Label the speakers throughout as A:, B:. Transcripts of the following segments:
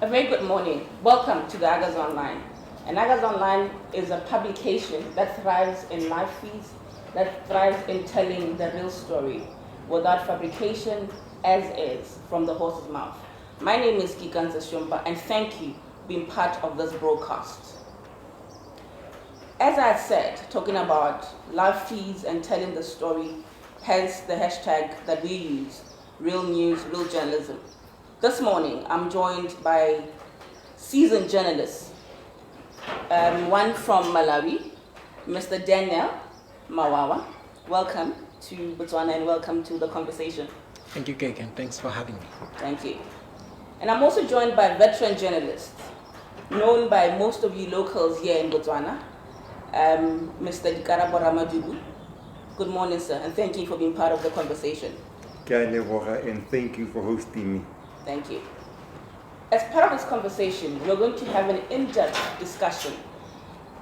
A: A very good morning. Welcome to the Agas Online. And Agas Online is a publication that thrives in live feeds, that thrives in telling the real story without fabrication, as is, from the horse's mouth. My name is 𝐄𝐗𝐂𝐋𝐿𝐈𝐕𝐄, and thank you for being part of this broadcast. As I said, talking about live feeds and telling the story, hence the hashtag that we use, real news, real journalism. This morning, I'm joined by seasoned journalists, one from Malawi, Mr. Daniel Mawawa. Welcome to Botswana and welcome to the conversation.
B: Thank you, Kek, and thanks for having me.
A: Thank you. And I'm also joined by veteran journalists, known by most of you locals here in Botswana, Mr. Dikaraboramadu. Good morning, sir, and thank you for being part of the conversation.
C: And thank you for hosting me.
A: Thank you. As part of this conversation, we're going to have an in-depth discussion.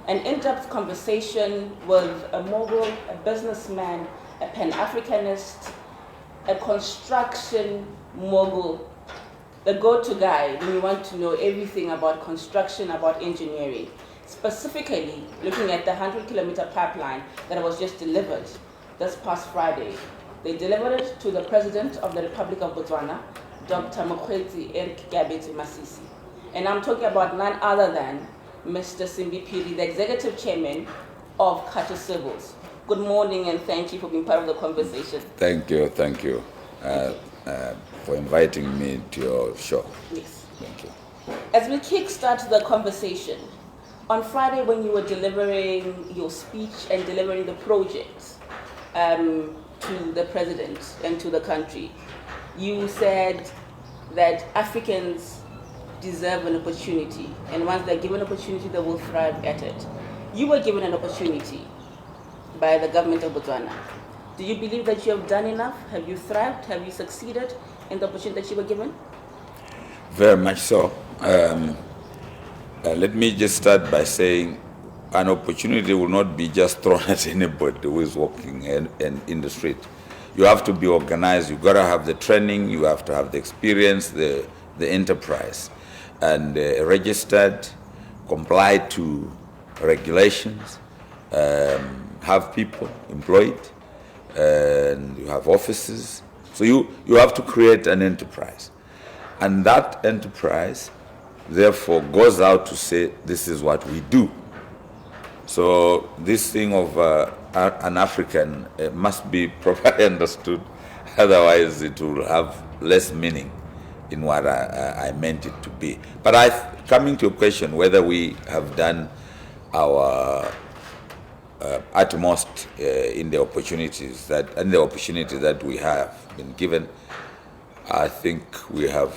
A: An in-depth conversation with a mogul, a businessman, a Pan-Africanist, a construction mogul, the go-to guy when you want to know everything about construction, about engineering. Specifically, looking at the 100-kilometer pipeline that was just delivered this past Friday. They delivered it to the President of the Republic of Botswana, Dr. Mokgweetsi Masisi. And I'm talking about none other than Mr. Simbi Phiri, the Executive Chairman of Khato Civils. Good morning and thank you for being part of the conversation.
D: Thank you for inviting me to your show.
A: Yes.
D: Thank you.
A: As we kickstart the conversation, on Friday when you were delivering your speech and delivering the projects to the President and to the country, you said that Africans deserve an opportunity, and once they're given an opportunity, they will thrive at it. You were given an opportunity by the government of Botswana. Do you believe that you have done enough? Have you thrived? Have you succeeded in the opportunity that you were given?
D: Very much so. Let me just start by saying an opportunity will not be just thrown at anybody who is walking in the street. You have to be organized, you've got to have the training, you have to have the experience, the enterprise, and registered, comply to regulations, have people employed, and you have offices. So you have to create an enterprise. And that enterprise, therefore, goes out to say, this is what we do. So this thing of an African must be properly understood, otherwise it will have less meaning in what I meant it to be. But coming to your question, whether we have done our utmost in the opportunities that we have been given, I think we have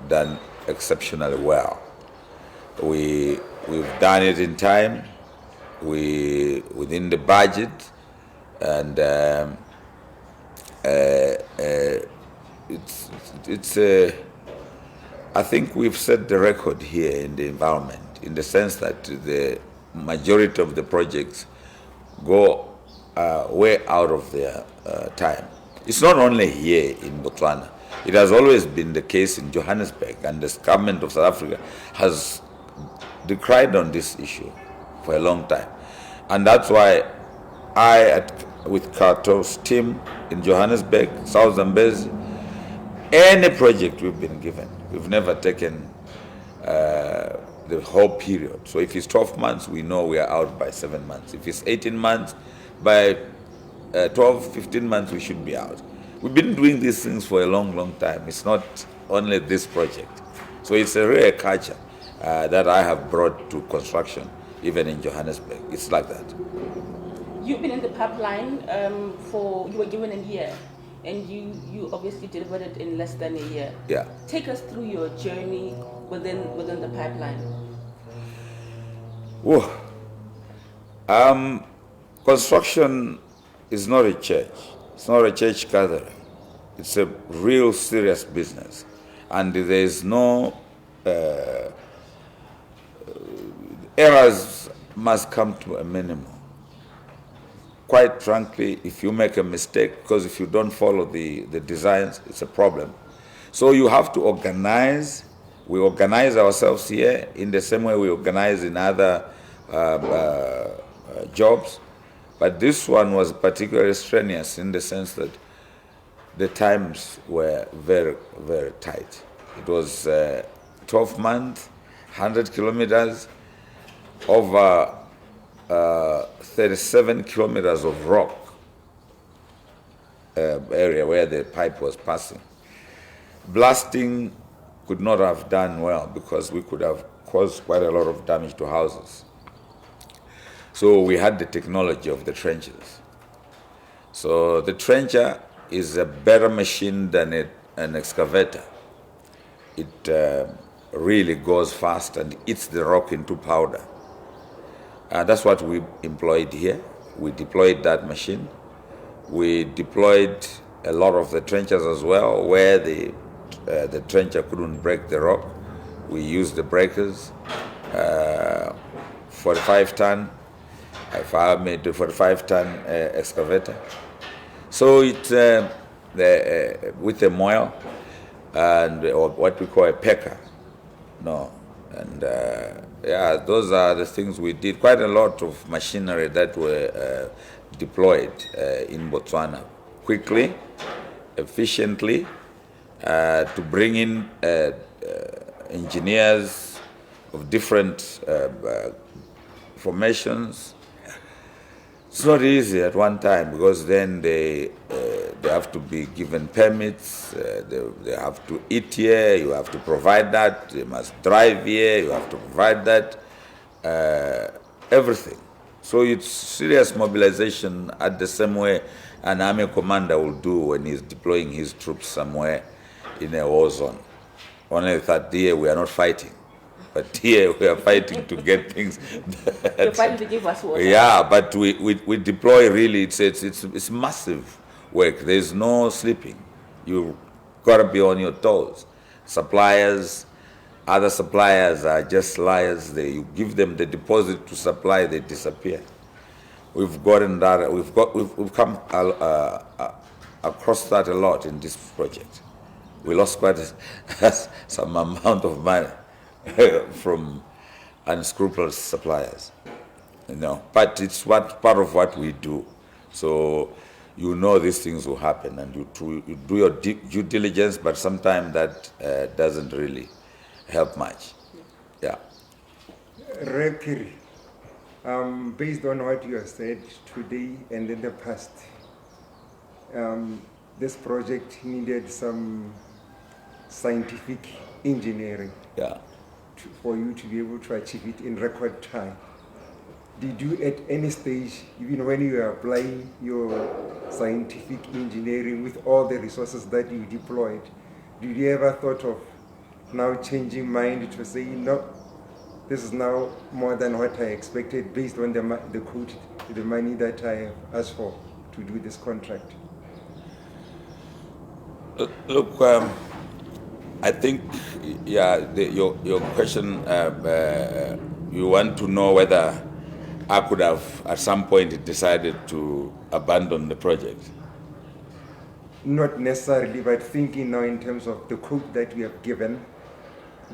D: done exceptionally well. We've done it in time, within the budget, and I think we've set the record here in the environment, in the sense that the majority of the projects go way out of their time. It's not only here in Botswana. It has always been the case in Johannesburg, and the government of South Africa has decried on this issue for a long time. And that's why with Khato's team in Johannesburg, South Zambezi, any project we've been given, we've never taken the whole period. So if it's 12 months, we know we are out by 7 months. If it's 18 months, by 12, 15 months, we should be out. We've been doing these things for a long, long time. It's not only this project. So it's a rare culture that I have brought to construction, even in Johannesburg. It's like that.
A: You've been in the pipeline you were given a year, and you obviously delivered it in less than a year.
D: Yeah.
A: Take us through your journey within the pipeline.
D: Whoa. Construction is not a church. It's not a church gathering. It's a real serious business. And there is no errors must come to a minimum. Quite frankly, if you make a mistake, because if you don't follow the designs, it's a problem. So you have to organize We organize ourselves here in the same way we organize in other jobs, but this one was particularly strenuous in the sense that the times were very, very tight. It was 12 months, 100 kilometers, over 37 kilometers of rock area where the pipe was passing. Blasting could not have done well because we could have caused quite a lot of damage to houses. So we had the technology of the trenches. So the trencher is a better machine than an excavator. It really goes fast and eats the rock into powder. That's what we employed here. We deployed that machine. We deployed a lot of the trenchers as well, where the trencher couldn't break the rock. We used the breakers, 45-ton. I made a 45-ton excavator. So it with a moil and or what we call a pecker. No, and yeah, those are the things we did. Quite a lot of machinery that were deployed in Botswana quickly, efficiently, to bring in engineers of different formations. It's not easy at one time because then they have to be given permits, they have to eat here, you have to provide that, they must drive here, you have to provide that, everything. So it's serious mobilization at the same way an army commander will do when he's deploying his troops somewhere in a war zone. Only that here we are not fighting. But here we are fighting to get things.
A: You're fighting to give us water.
D: Yeah, but we deploy really. It's massive work. There's no sleeping. You gotta be on your toes. Suppliers, other suppliers are just liars. You give them the deposit to supply, they disappear. We've gotten that. We've come across that a lot in this project. We lost quite some amount of money from unscrupulous suppliers, but it's part of what we do. So these things will happen, and you do your due diligence, but sometimes that doesn't really help much. Yeah.
C: Phiri, based on what you have said today and in the past, this project needed some scientific engineering.
D: Yeah.
C: For you to be able to achieve it in record time. Did you at any stage, even when you are applying your scientific engineering with all the resources that you deployed, did you ever thought of now changing mind to say, no, this is now more than what I expected based on the money that I have asked for to do this contract?
D: Look, I think, yeah, your question, you want to know whether I could have at some point decided to abandon the project.
C: Not necessarily, but thinking now in terms of the quote that you have given,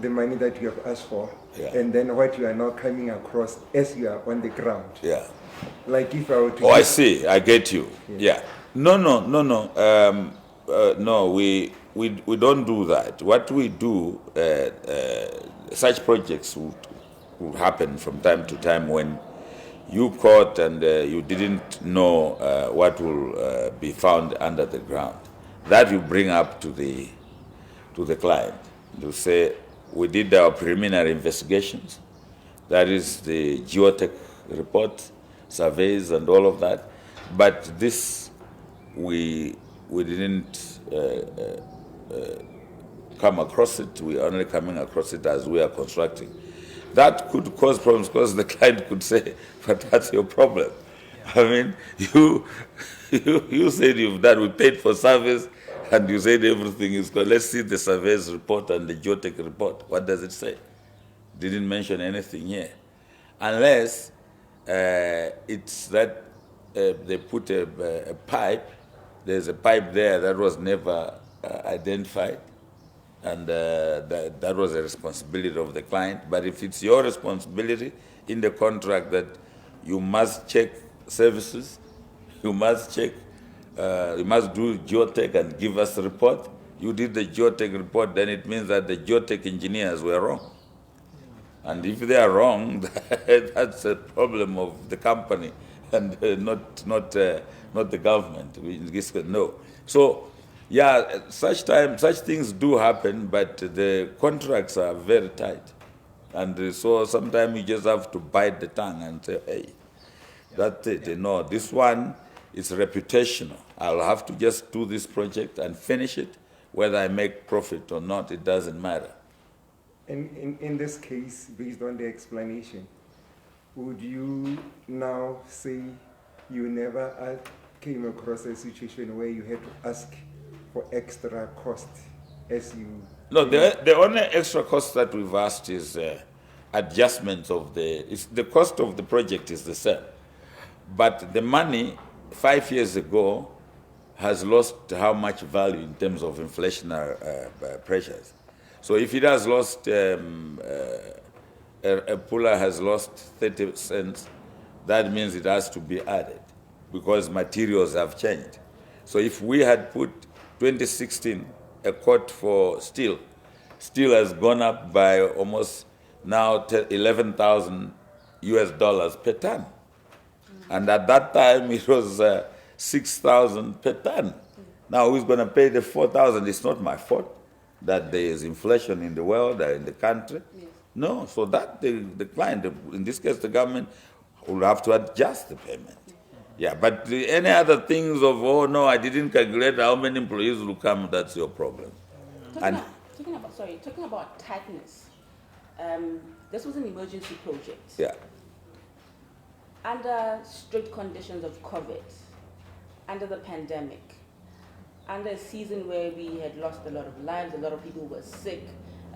C: the money that you have asked for,
D: yeah,
C: and then what you are now coming across as you are on the ground.
D: Yeah.
C: Like if I were to...
D: Oh, I see. I get you. Yeah. No. No, we don't do that. What we do, such projects would happen from time to time when you caught and you didn't know what will be found under the ground. That you bring up to the client. You say, we did our preliminary investigations. That is the geotech report, surveys and all of that. But this, we didn't come across it. We are only coming across it as we are constructing. That could cause problems because the client could say, but that's your problem. I mean, you said you've done, we paid for service, and you said everything is good. Let's see the survey's report and the geotech report. What does it say? Didn't mention anything here. Unless it's that they put a pipe, there's a pipe there that was never identified. and that was a responsibility of the client. But if it's your responsibility in the contract that you must check services, you must check, you must do geotech and give us a report. You did the geotech report, then it means that the geotech engineers were wrong. And if they are wrong, that's a problem of the company and not the government. No. So, yeah, such things do happen, but the contracts are very tight. And so sometimes you just have to bite the tongue and say, hey, that's it. No, this one is reputational. I'll have to just do this project and finish it. Whether I make profit or not, it doesn't matter.
C: And in this case, based on the explanation, would you now say you never came across a situation where you had to ask for extra cost as you...
D: No, the only extra cost that we've asked is adjustments of the cost of the project is the same. But the money 5 years ago has lost how much value in terms of inflationary pressures. So if it has lost, a puller has lost 30 cents, that means it has to be added because materials have changed. So if we had put 2016 a quote for steel has gone up by almost now 11,000 US dollars per ton. And at that time it was 6,000 per ton. Now who's going to pay the 4,000? It's not my fault that there is inflation in the world or in the country. Yes. No, so that the client, in this case the government, will have to adjust the payment. Yeah, but any other things of, oh no, I didn't calculate how many employees will come, that's your problem.
A: Talking about tightness, this was an emergency project.
D: Yeah.
A: Under strict conditions of COVID, under the pandemic, under a season where we had lost a lot of lives, a lot of people were sick,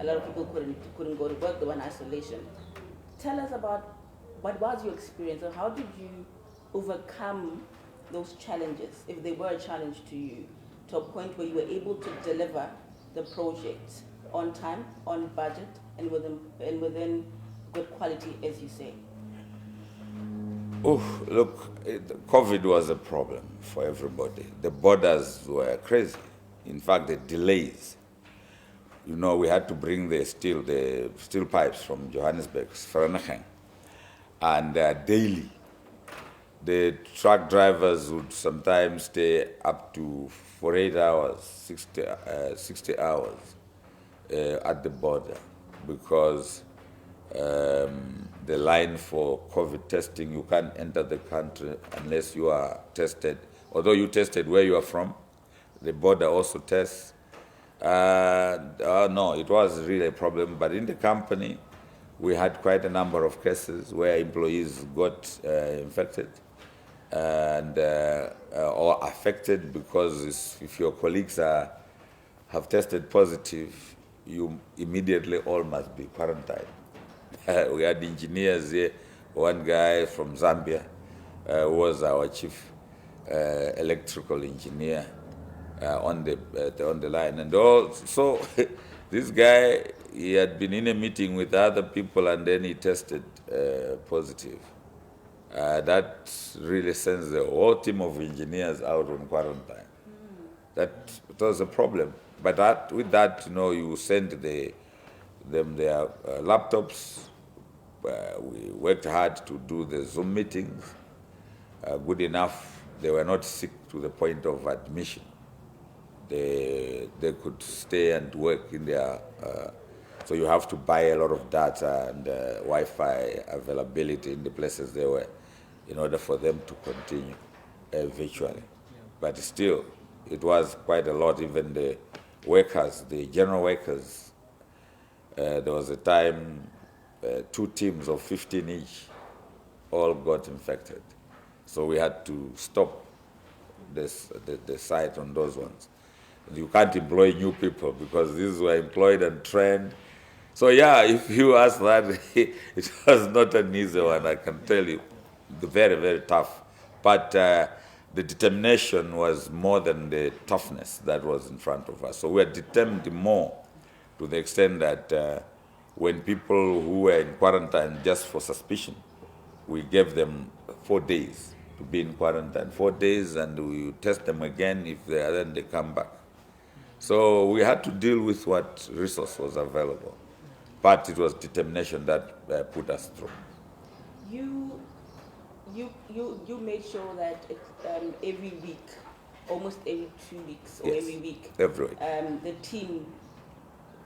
A: a lot of people couldn't go to work, they were in isolation. Tell us about what was your experience and how did you overcome those challenges, if they were a challenge to you, to a point where you were able to deliver the project on time, on budget, and within good quality, as you say?
D: Oh, look, COVID was a problem for everybody. The borders were crazy. In fact, the delays. You know, we had to bring the steel pipes from Johannesburg, Kgatleng, and daily. The truck drivers would sometimes stay up to 48 hours, 60 hours at the border because the line for COVID testing, you can't enter the country unless you are tested. Although you tested where you are from, the border also tests. No, it was really a problem. But in the company, we had quite a number of cases where employees got infected and or affected because if your colleagues have tested positive, you immediately all must be quarantined. We had engineers here, one guy from Zambia was our chief electrical engineer on the line. And so this guy, he had been in a meeting with other people and then he tested positive. That really sends the whole team of engineers out on quarantine. That was a problem. But with that, you know, you send them their laptops. We worked hard to do the Zoom meetings. Good enough, they were not sick to the point of admission. They could stay and work in their... so you have to buy a lot of data and Wi-Fi availability in the places they were in order for them to continue virtually. Yeah. But still, it was quite a lot. Even the workers, the general workers, there was a time 2 teams of 15 each all got infected. So we had to stop the site on those ones. You can't employ new people because these were employed and trained. So yeah, if you ask that, it was not an easy one, I can tell you. Very, very tough. But the determination was more than the toughness that was in front of us. So we are determined more to the extent that when people who were in quarantine just for suspicion, we gave them 4 days to be in quarantine, 4 days, and we test them again. If they are, then they come back. So we had to deal with what resource was available, but it was determination that put us through.
A: You made sure that every week, almost every 2 weeks, or
D: Yes,
A: every week,
D: every week.
A: the team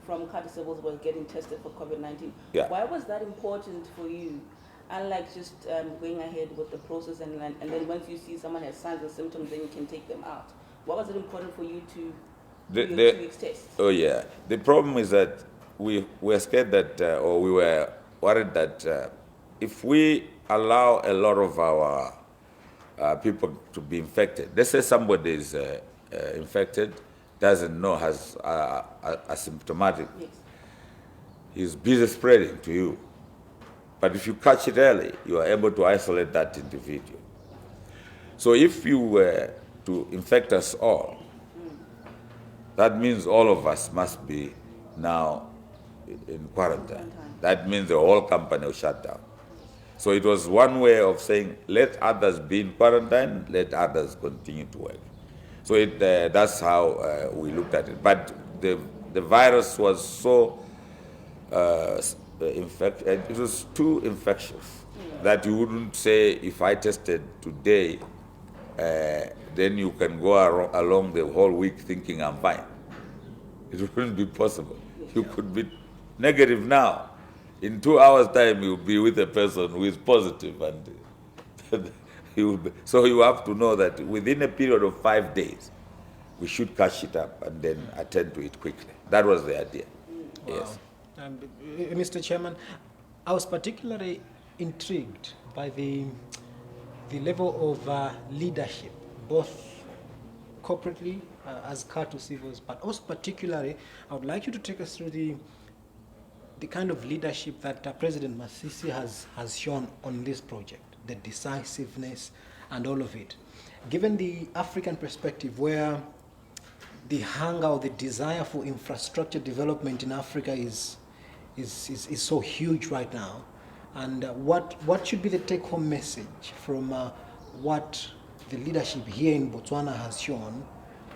A: from Khato Civils was getting tested for COVID-19.
D: Yeah.
A: Why was that important for you? Unlike just going ahead with the process and then once you see someone has signs and symptoms, then you can take them out. Why was it important for you to do your 2 weeks test?
D: Oh yeah. The problem is that we were scared that, or we were worried that if we allow a lot of our people to be infected, let's say somebody is infected, doesn't know, has asymptomatic,
A: Yes.
D: he's busy spreading to you. But if you catch it early, you are able to isolate that individual. So if you were to infect us all, that means all of us must be now in quarantine. That means the whole company will shut down. So it was one way of saying, let others be in quarantine, let others continue to work. So that's how we looked at it. But the virus was so it was too infectious that you wouldn't say, if I tested today, then you can go along the whole week thinking I'm fine. It wouldn't be possible. You could be negative now. In 2 hours' time, you'll be with a person who is positive, and so you have to know that within a period of 5 days, we should catch it up and then attend to it quickly. That was the idea.
B: Wow.
D: Yes.
B: Mr. Chairman, I was particularly intrigued by the level of leadership, both corporately as Khato Civils, but also particularly, I would like you to take us through the kind of leadership that President Masisi has shown on this project, the decisiveness and all of it. Given the African perspective, where the hunger or the desire for infrastructure development in Africa is so huge right now, and what should be the take-home message from what the leadership here in Botswana has shown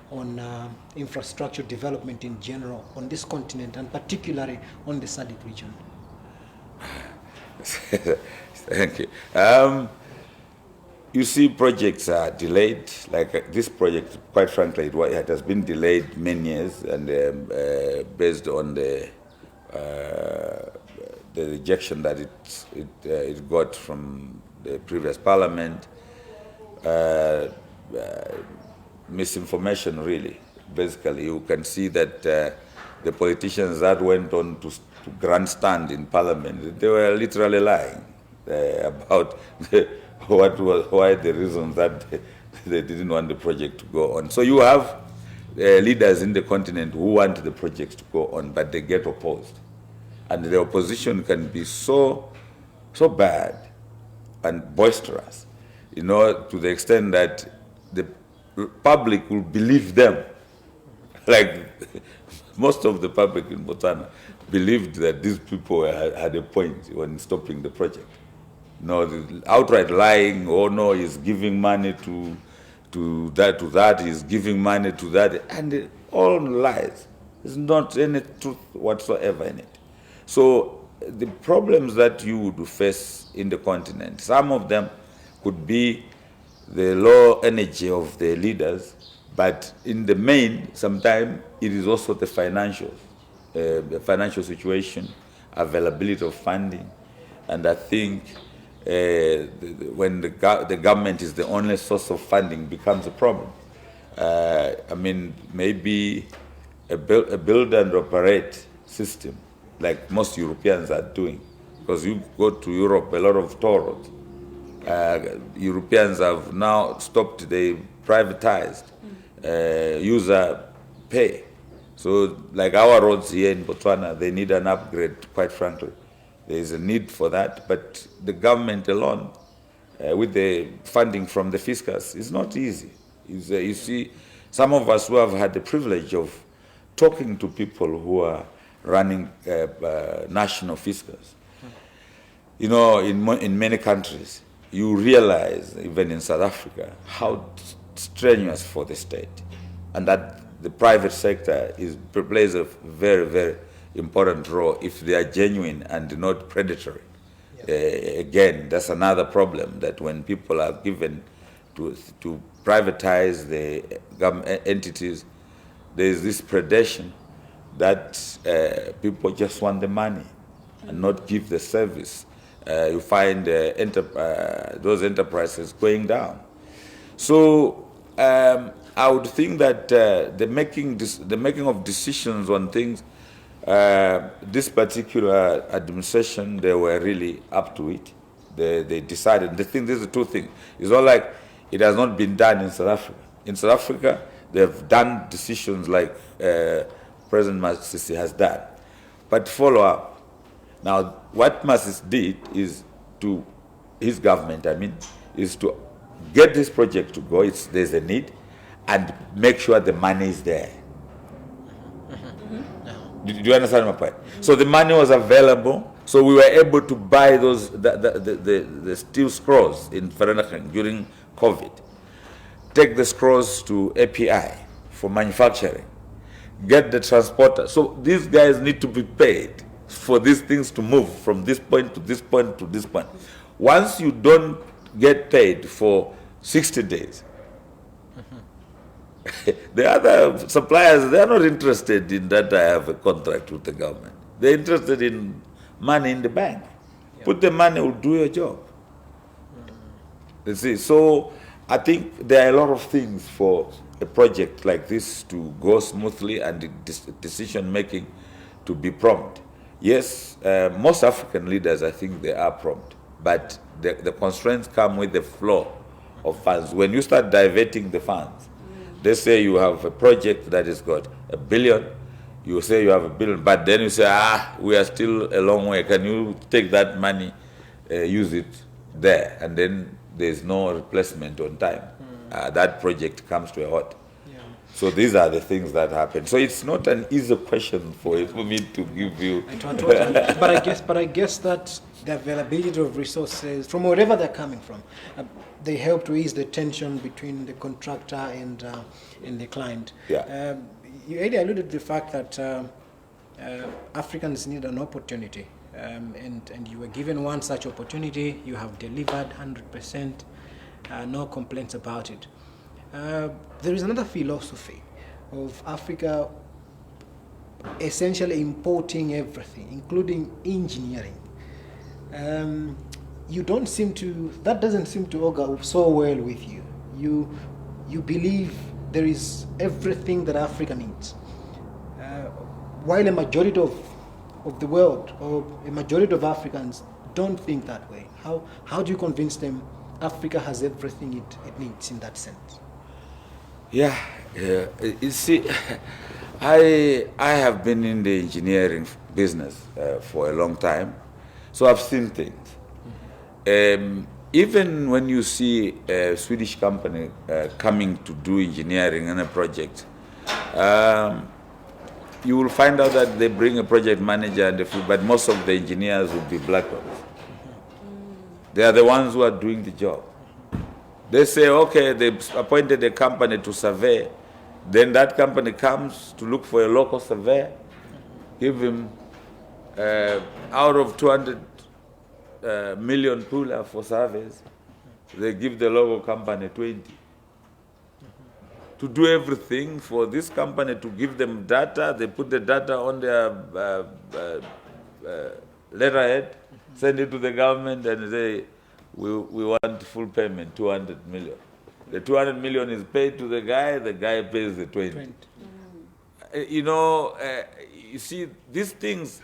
B: on infrastructure development in general on this continent, and particularly on the SADC region?
D: Thank you. You see, projects are delayed. Like this project, quite frankly, it has been delayed many years, and based on the rejection that it got from the previous parliament, misinformation, really. Basically, you can see that the politicians that went on to grandstand in parliament, they were literally lying about why the reason that they didn't want the project to go on. So you have leaders in the continent who want the project to go on, but they get opposed. And the opposition can be so bad and boisterous, to the extent that the public will believe them. Like most of the public in Botswana believed that these people had a point when stopping the project. The outright lying, oh no, he's giving money to that, he's giving money to that, and all lies. There's not any truth whatsoever in it. So the problems that you would face in the continent, some of them could be the low energy of the leaders, but in the main, sometimes it is also the financial situation, availability of funding, and I think when the government is the only source of funding, becomes a problem. Maybe a build and operate system, like most Europeans are doing, because you go to Europe, a lot of toll roads. Europeans have now stopped, they privatized user pay. So like our roads here in Botswana, they need an upgrade, quite frankly. There is a need for that, but the government alone, with the funding from the fiscus, is not easy. You see, some of us who have had the privilege of talking to people who are running national fiscals. You know, in many countries, you realize, even in South Africa, how strenuous for the state, and that the private sector plays a very, very important role if they are genuine and not predatory. Again, that's another problem, that when people are given to privatize the government entities, there is this predation that people just want the money and not give the service. You find those enterprises going down. So I would think that the making of decisions on things, this particular administration, they were really up to it. They decided. There's the two things. It's not like it has not been done in South Africa. In South Africa, they've done decisions like President Masisi has done, but follow up. Now, what Masisi did is his government, is to get this project to go. There's a need, and make sure the money is there. Do you understand my point? So the money was available, so we were able to buy the steel screws in Kgatleng during COVID. Take the screws to API for manufacturing. Get the transporter. So these guys need to be paid for these things to move from this point to this point to this point. Once you don't get paid for 60 days, the other suppliers, they are not interested in that I have a contract with the government. They're interested in money in the bank. Put the money, will do your job. You see, so I think there are a lot of things for a project like this to go smoothly and the decision making to be prompt. Yes, most African leaders, I think they are prompt, but the constraints come with the flow of funds. When you start diverting the funds, they say you have a project that has got $1 billion, you say you have $1 billion, but then you say, we are still a long way. Can you take that money, use it there? And then there's no replacement on time. That project comes to a halt. So these are the things that happen. So it's not an easy question for me to give you.
B: But I guess that the availability of resources, from wherever they're coming from, they help to ease the tension between the contractor and the client.
D: Yeah.
B: You already alluded to the fact that Africans need an opportunity, and you were given one such opportunity. You have delivered 100%, no complaints about it. There is another philosophy of Africa essentially importing everything, including engineering. That doesn't seem to augur so well with you. You believe there is everything that Africa needs, while a majority of the world, or a majority of Africans, don't think that way. How do you convince them Africa has everything it needs in that sense?
D: Yeah. You see, I have been in the engineering business for a long time, so I've seen things. Even when you see a Swedish company coming to do engineering in a project, you will find out that they bring a project manager, but most of the engineers will be black ones. They are the ones who are doing the job. They say, okay, they appointed a company to survey. Then that company comes to look for a local surveyor, give him out of 200 million pula for surveys, they give the local company 20. To do everything for this company, to give them data, they put the data on their letterhead, send it to the government, and say, we want full payment, 200 million. The 200 million is paid to the guy pays the 20. You see, these things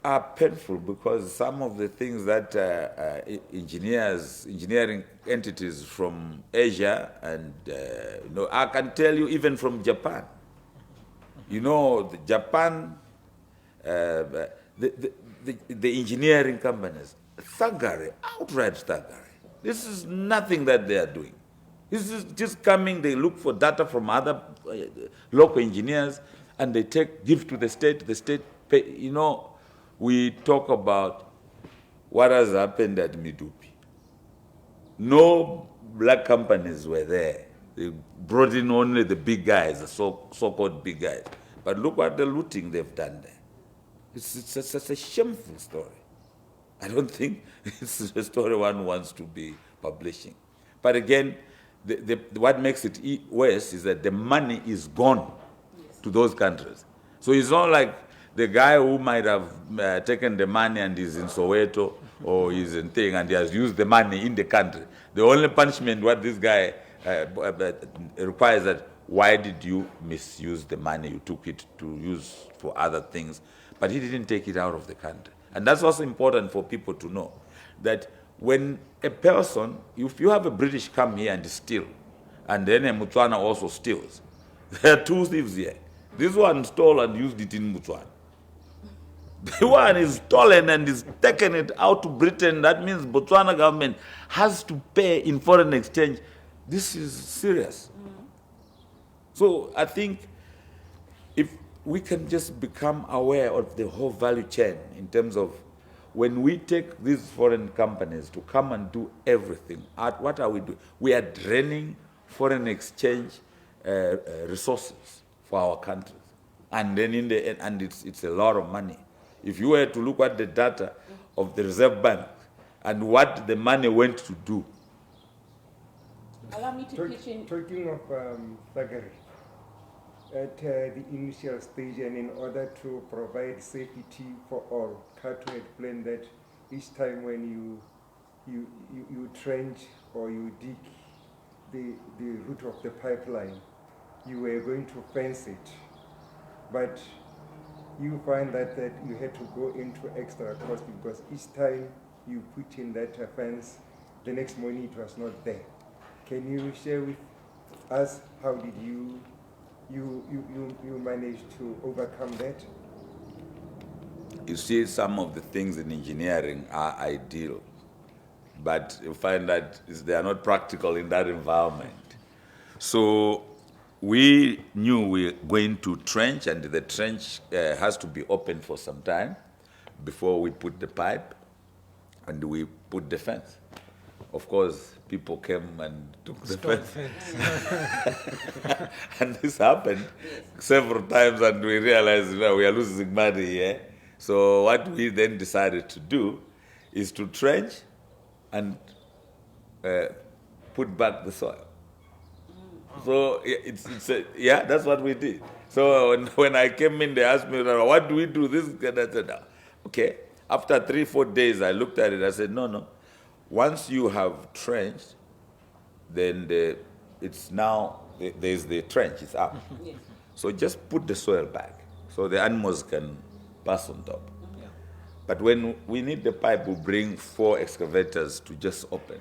D: are painful because some of the things that engineering entities from Asia, and I can tell you even from Japan. The Japan, the engineering companies, thuggery, outright thuggery. This is nothing that they are doing. This is just coming, they look for data from other local engineers, and they give to the state pay. You know, we talk about what has happened at Medupi. No black companies were there. They brought in only the big guys, the so-called big guys. But look what the looting they've done there. It's a shameful story. I don't think it's a story one wants to be publishing. But again, what makes it worse is that the money is gone to those countries. So it's not like the guy who might have taken the money and is in Soweto or is in thing and he has used the money in the country. The only punishment what this guy requires that why did you misuse the money? You took it to use for other things, but he didn't take it out of the country. And that's also important for people to know, that when a person, if you have a British come here and steal, and then a Botswana also steals, there are two thieves here. This one stole and used it in Botswana. The one is stolen and is taken it out to Britain. That means Botswana government has to pay in foreign exchange. This is serious. So I think if we can just become aware of the whole value chain in terms of when we take these foreign companies to come and do everything, what are we doing? We are draining foreign exchange resources for our countries. And then in the end, and it's a lot of money. If you were to look at the data of the Reserve Bank and what the money went to do.
A: Allow me to pitch in.
C: Talking of thuggery, at the initial stage and in order to provide safety for all, Kgato had planned that each time when you trench or you dig the root of the pipeline, you were going to fence it. But you find that you had to go into extra cost because each time you put in that fence, the next morning it was not there. Can you share with us how did you manage to overcome that?
D: You see, some of the things in engineering are ideal, but you find that they are not practical in that environment. So we knew we were going to trench, and the trench has to be open for some time before we put the pipe, and we put the fence. Of course, people came and took the fence. And this happened several times, and we realized we are losing money here. So what we then decided to do is to trench and put back the soil. So that's what we did. So when I came in, they asked me, what do we do? This and I said, okay. After 3-4 days, I looked at it. I said, no. Once you have trenched, then there's the trench. It's up. Yes. So just put the soil back so the animals can pass on top. Yeah. But when we need the pipe, we bring 4 excavators to just open,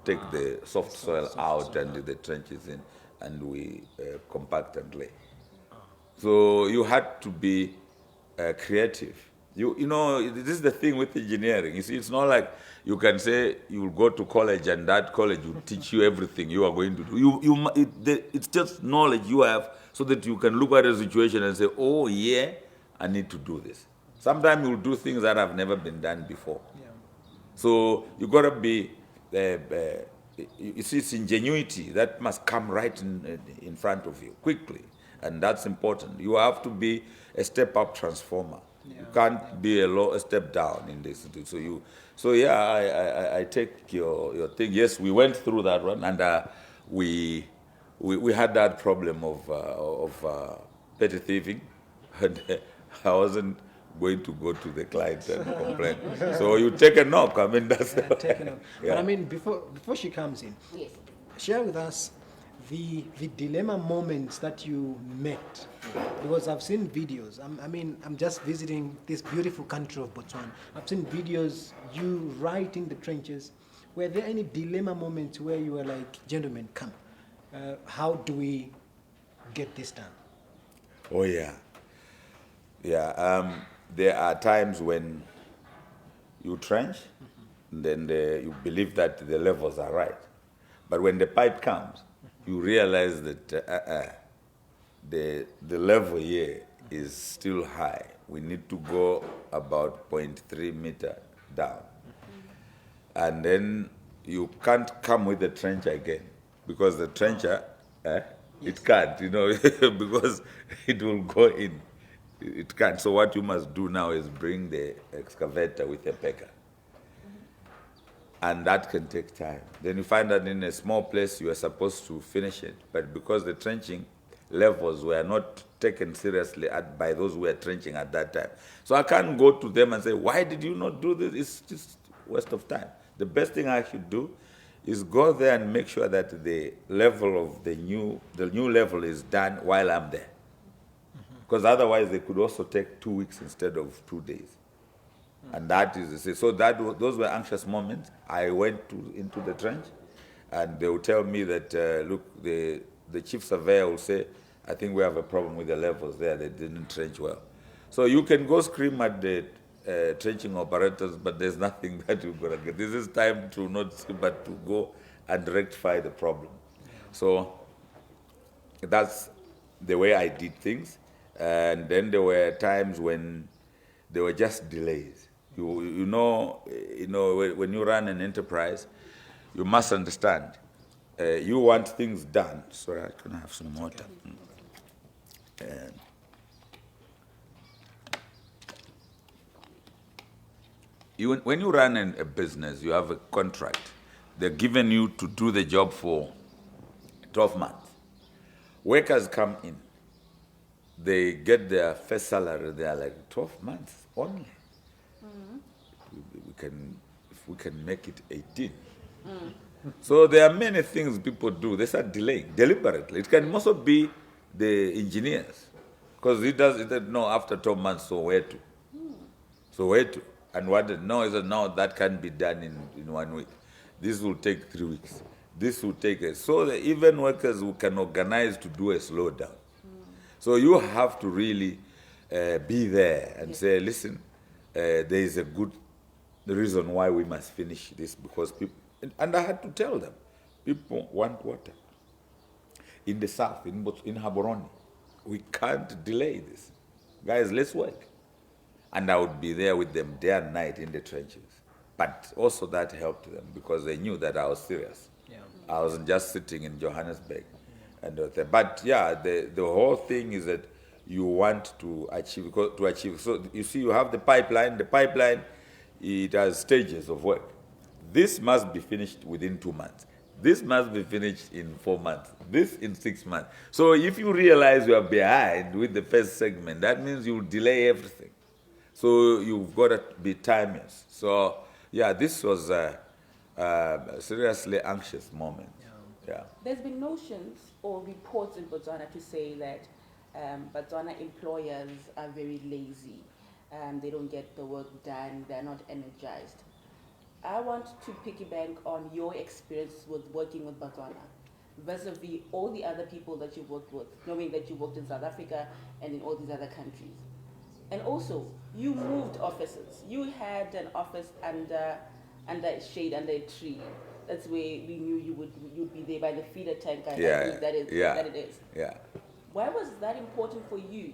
D: take the soft soil out and the trenches in, and we compact and lay. So you had to be creative. You know, this is the thing with engineering. You see, it's not like you can say you will go to college and that college will teach you everything you are going to do. It's just knowledge you have so that you can look at a situation and say, oh, yeah, I need to do this. Sometimes you'll do things that have never been done before. Yeah. So you got to be, you see, it's ingenuity that must come right in front of you quickly. And that's important. You have to be a step-up transformer. Yeah. You can't be a step down in this. So I take your thing. Yes, we went through that one, and we had that problem of petty thieving, and I wasn't going to go to the client and complain. So you take a knock. I mean, that's
B: take a knock. Yeah. But I mean, before she comes in, yes, share with us the dilemma moments that you met, because I've seen videos. I'm just visiting this beautiful country of Botswana. I've seen videos you right in the trenches. Were there any dilemma moments where you were like, gentlemen, come, how do we get this done?
D: Oh yeah. There are times when you trench, and then you believe that the levels are right, but when the pipe comes, you realize that the level here is still high. We need to go about 0.3 meter down. And then you can't come with the trencher again, because the trencher, it can't, because it will go in. It can't. So what you must do now is bring the excavator with a packer. And that can take time. Then you find that in a small place you are supposed to finish it, but because the trenching levels were not taken seriously by those who were trenching at that time. So I can't go to them and say, why did you not do this? It's just waste of time. The best thing I should do is go there and make sure that the level of the new level is done while I'm there. Because otherwise they could also take 2 weeks instead of 2 days. And that is the so those were anxious moments. I went into the trench, and they would tell me that, look, the chief surveyor will say, I think we have a problem with the levels there. They didn't trench well. So you can go scream at the trenching operators, but there's nothing that you're going to get. This is time to not see, but to go and rectify the problem. So that's the way I did things. And then there were times when there were just delays. You know, when you run an enterprise, you must understand. You want things done. Sorry, I can have some water. When you run a business, you have a contract. They're given you to do the job for 12 months. Workers come in. They get their first salary. They are like, 12 months only. If we can make it 18. So there are many things people do. They start delaying deliberately. It can also be the engineers, because he does know after 12 months. So where to? So where to? And what? No, he said no. That can be done in 1 week. This will take 3 weeks. This will take so that even workers who can organize to do a slowdown. So you have to really be there and say, listen, there is a good reason why we must finish this, because people, and I had to tell them, people want water. In the south, in Gaborone, we can't delay this. Guys, let's work. And I would be there with them day and night in the trenches. But also that helped them, because they knew that I was serious. Yeah. I wasn't just sitting in Johannesburg. But yeah, the whole thing is that you want to achieve. So you see, you have the pipeline. The pipeline, it has stages of work. This must be finished within 2 months. This must be finished in 4 months. This in 6 months. So if you realize you are behind with the first segment, that means you delay everything. So you've got to be timeless. So yeah, this was a seriously anxious moment. Yeah.
A: There's been notions or reports in Botswana to say that Botswana employers are very lazy. They don't get the work done. They're not energized. I want to piggyback on your experience with working with Botswana vis-a-vis all the other people that you've worked with, knowing that you worked in South Africa and in all these other countries. And also, you moved offices. You had an office under a shade, under a tree. That's where we knew you'd be there by the feeder tank. That it is.
D: Yeah.
A: Why was that important for you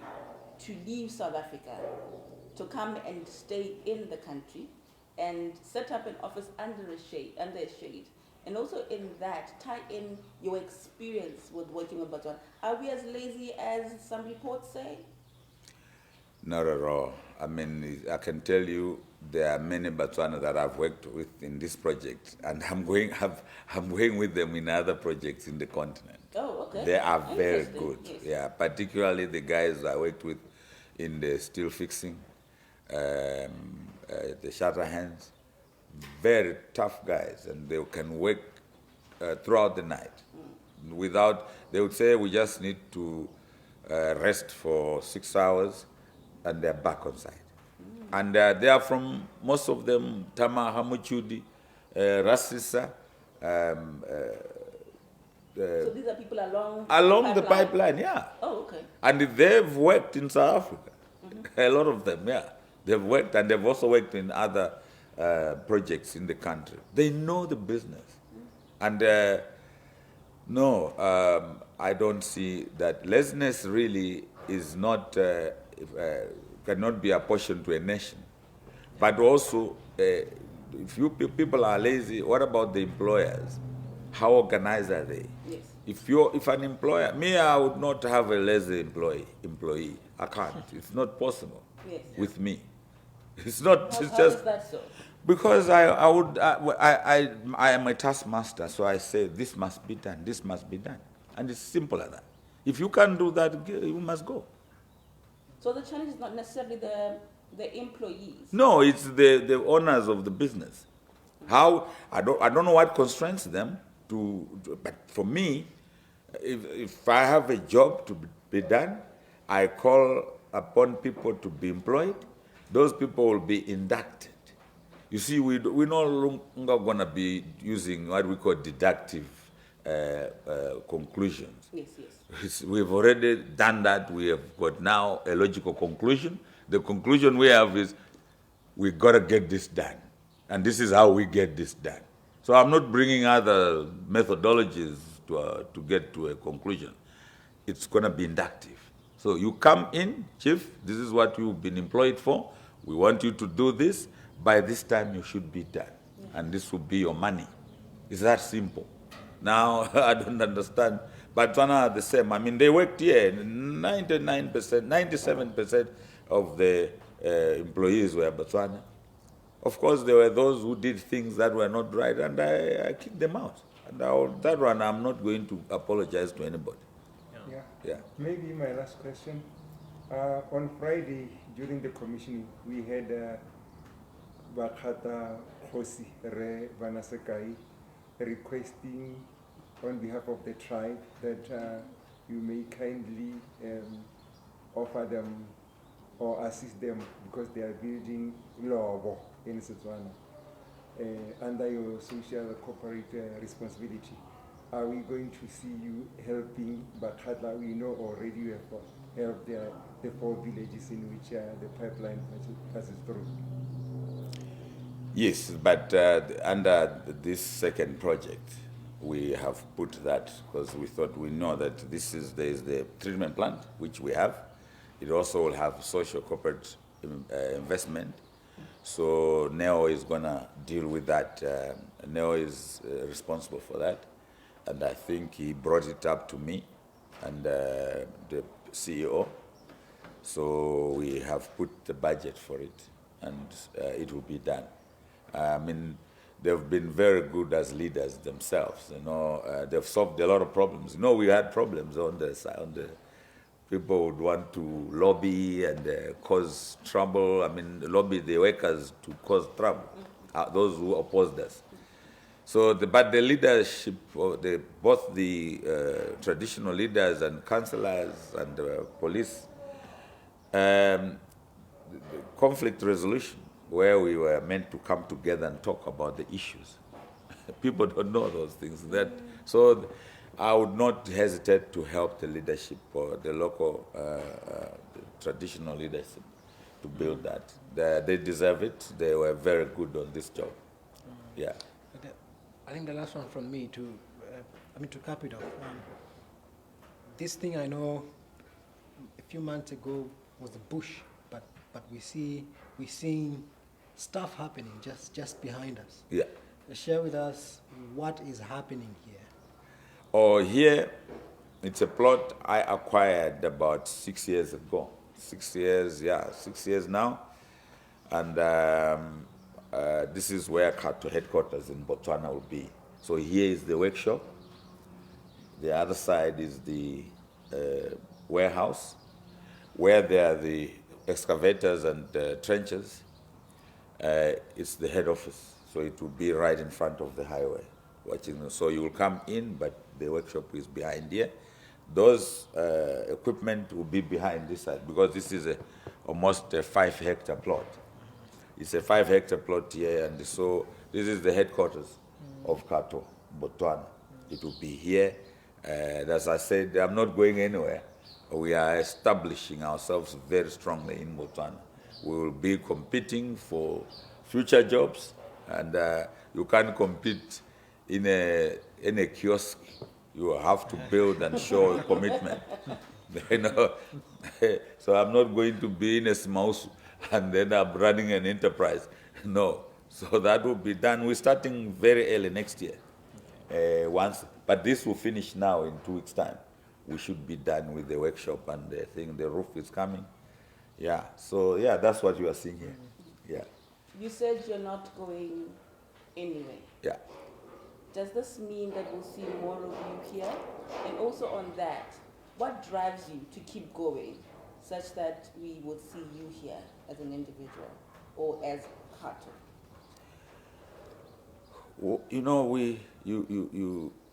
A: to leave South Africa, to come and stay in the country, and set up an office under a shade, and also in that tie in your experience with working with Botswana? Are we as lazy as some reports say?
D: Not at all. I mean, I can tell you there are many Botswana that I've worked with in this project, and I'm going with them in other projects in the continent.
A: Oh, okay.
D: They are very good.
A: Yes.
D: Yeah, particularly the guys I worked with in the steel fixing, the shutter hands, very tough guys, and they can work throughout the night. They would say we just need to rest for 6 hours, and they're back on site. And they are from, most of them, Tama, Hamuchudi, Rasisa.
A: So these are people
D: along the pipeline, yeah.
A: Oh, okay.
D: And they've worked in South Africa. A lot of them, yeah. They've worked, and they've also worked in other projects in the country. They know the business. And no, I don't see that. Laziness really is not cannot be apportioned to a nation. But also, if people are lazy, what about the employers? How organized are they?
A: Yes.
D: If an employer, I would not have a lazy employee. I can't. It's not possible.
A: Yes.
D: With me. It's not.
A: How,
D: It's
A: how
D: just
A: is that so?
D: because I am a taskmaster, so I say this must be done. This must be done, and it's simple as that. If you can't do that, you must go.
A: So the challenge is not necessarily the employees.
D: No, it's the owners of the business. How I don't know what constrains them but for me, if I have a job to be done, I call upon people to be employed. Those people will be inducted. You see, we're no longer going to be using what we call deductive conclusions.
A: Yes, yes.
D: We've already done that. We have got now a logical conclusion. The conclusion we have is we've got to get this done. And this is how we get this done. So I'm not bringing other methodologies to get to a conclusion. It's going to be inductive. So you come in, Chief, this is what you've been employed for. We want you to do this. By this time, you should be done. And this will be your money. It's that simple. Now, I don't understand. Botswana are the same. I mean, they worked here. 99%, 97% of the employees were Botswana. Of course, there were those who did things that were not right, and I kicked them out. And that one, I'm not going to apologize to anybody. Yeah.
C: Maybe my last question. On Friday, during the commissioning, we had Kgato Civils requesting on behalf of the tribe that you may kindly offer them or assist them because they are building Lobo in Botswana under your social corporate responsibility. Are we going to see you helping Bakata? We know already you have helped the 4 villages in which the pipeline passes through.
D: Yes, but under this second project, we have put that because we know that there is the treatment plant, which we have. It also will have social corporate investment. So NEO is going to deal with that. NEO is responsible for that. And I think he brought it up to me and the CEO. So we have put the budget for it, and it will be done. I mean, they've been very good as leaders themselves. You know, they've solved a lot of problems. You know, we had problems on the people would want to lobby and cause trouble. I mean, lobby the workers to cause trouble, those who opposed us. So, but the leadership, both the traditional leaders and councillors and police, conflict resolution, where we were meant to come together and talk about the issues. People don't know those things. So I would not hesitate to help the leadership or the local traditional leadership to build that. They deserve it. They were very good on this job. Yeah.
B: I think the last one from me to cap it off. This thing I know a few months ago was the bush, but we're seeing stuff happening just behind us.
D: Yeah.
B: Share with us what is happening here.
D: Oh, here, it's a plot I acquired about 6 years ago. 6 years now. And this is where Khato headquarters in Botswana will be. So here is the workshop. The other side is the warehouse, where there are the excavators and trenches. It's the head office, so it will be right in front of the highway. So you will come in, but the workshop is behind here. Those equipment will be behind this side because this is almost a 5-hectare plot. It's a 5-hectare plot here, and so this is the headquarters of Khato, Botswana. It will be here. As I said, I'm not going anywhere. We are establishing ourselves very strongly in Botswana. We will be competing for future jobs, and you can't compete in a kiosk. You have to build and show commitment. You know, so I'm not going to be in a mouse and then I'm running an enterprise. No. So that will be done. We're starting very early next year. But this will finish now in 2 weeks' time. We should be done with the workshop and the thing. The roof is coming. Yeah. So yeah, that's what you are seeing here. Yeah.
A: You said you're not going anyway.
D: Yeah.
A: Does this mean that we'll see more of you here? And also on that, what drives you to keep going such that we will see you here as an individual or as Kgato?
D: Well, you know,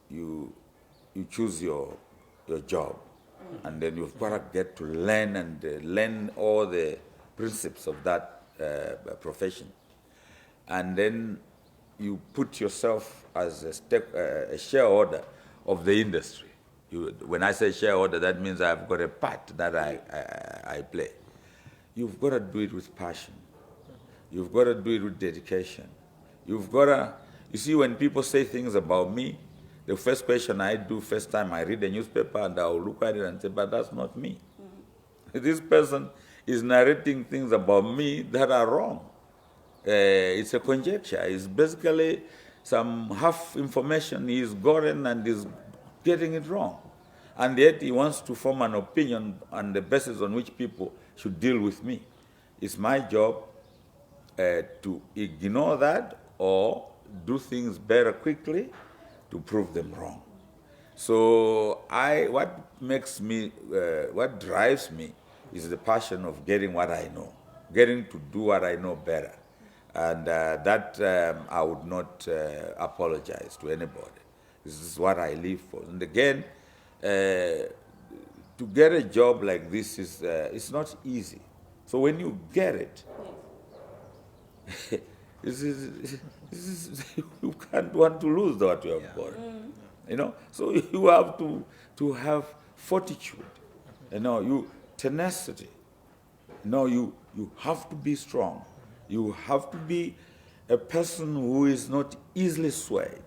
D: you choose your job, and then you've got to get to learn and learn all the principles of that profession, and then you put yourself as a shareholder of the industry. When I say shareholder, that means I've got a part that I play. You've got to do it with passion. You've got to do it with dedication. You've got to, you see, when people say things about me, the first question I do, first time I read a newspaper, and I'll look at it and say, but that's not me. This person is narrating things about me that are wrong. It's a conjecture. It's basically some half information he's gotten and is getting it wrong. And yet he wants to form an opinion on the basis on which people should deal with me. It's my job to ignore that or do things better quickly to prove them wrong. So what drives me is the passion of getting what I know, getting to do what I know better. And that I would not apologize to anybody. This is what I live for. And again, to get a job like this is it's not easy. So when you get it, you can't want to lose what you have got. You know, so you have to have fortitude. You know, tenacity. You know, you have to be strong. You have to be a person who is not easily swayed.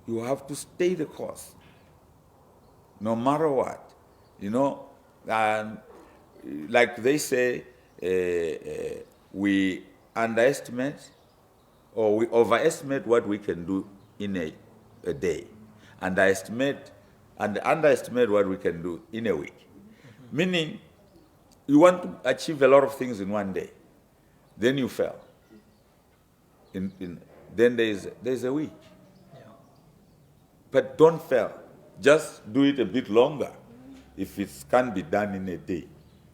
D: You have to stay the course, no matter what. You know, and like they say, we underestimate or we overestimate what we can do in a day, and underestimate what we can do in a week. Meaning, you want to achieve a lot of things in one day, then you fail. Then there's a week. But don't fail. Just do it a bit longer if it can be done in a day.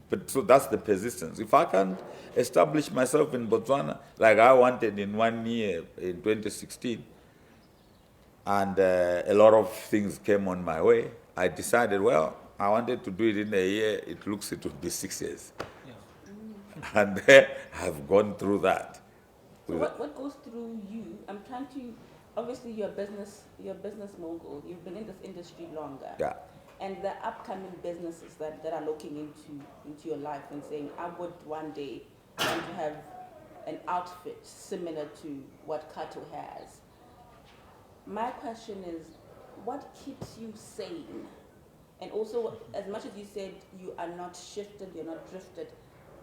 D: But so that's the persistence. If I can't establish myself in Botswana like I wanted in 1 year in 2016, and a lot of things came on my way, I decided, well, I wanted to do it in a year. It looks it would be 6 years. Yeah. And I've gone through that.
A: So what goes through you? I'm trying to, obviously you're a business mogul. You've been in this industry longer.
D: Yeah.
A: And the upcoming businesses that are looking into your life and saying, I would one day want to have an outfit similar to what Kgato has. My question is, what keeps you sane? And also, as much as you said you are not shifted, you're not drifted,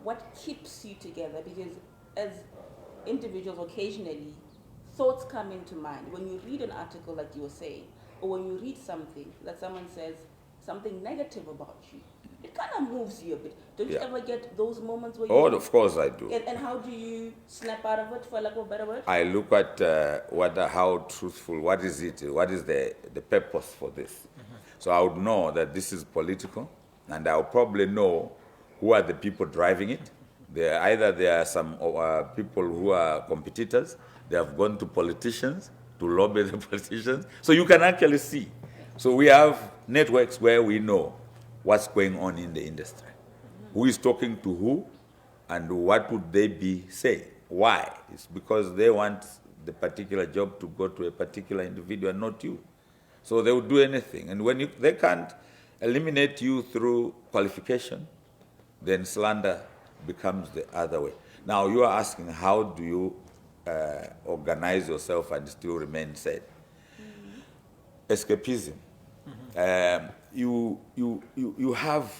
A: what keeps you together? Because as individuals, occasionally, thoughts come into mind. When you read an article like you were saying, or when you read something that someone says something negative about you, it kind of moves you a bit. Don't you ever get those moments where you...
D: Oh, of course I do.
A: And how do you snap out of it, for lack of a better word?
D: I look at how truthful, what is it, what is the purpose for this. Mm-hmm. So I would know that this is political, and I'll probably know who are the people driving it. Either there are some people who are competitors, they have gone to politicians to lobby the politicians. So you can actually see. So we have networks where we know what's going on in the industry. Who is talking to who, and what would they be saying? Why? It's because they want the particular job to go to a particular individual, not you. So they will do anything. And when they can't eliminate you through qualification, then slander becomes the other way. Now you are asking, how do you organize yourself and still remain sane? Mm-hmm. Escapism. Mm-hmm. you have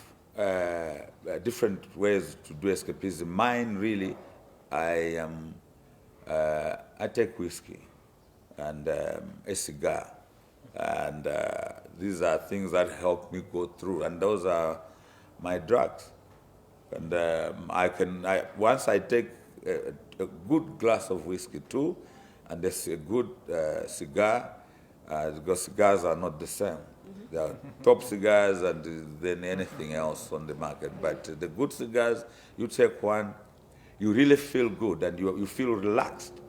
D: different ways to do escapism. Mine, really, I take whiskey and a cigar, and these are things that help me go through, and those are my drugs. And once I take a good glass of whiskey too, and there's a good cigar, because cigars are not the same. There are top cigars and then anything else on the market. But the good cigars, you take one, you really feel good and you feel relaxed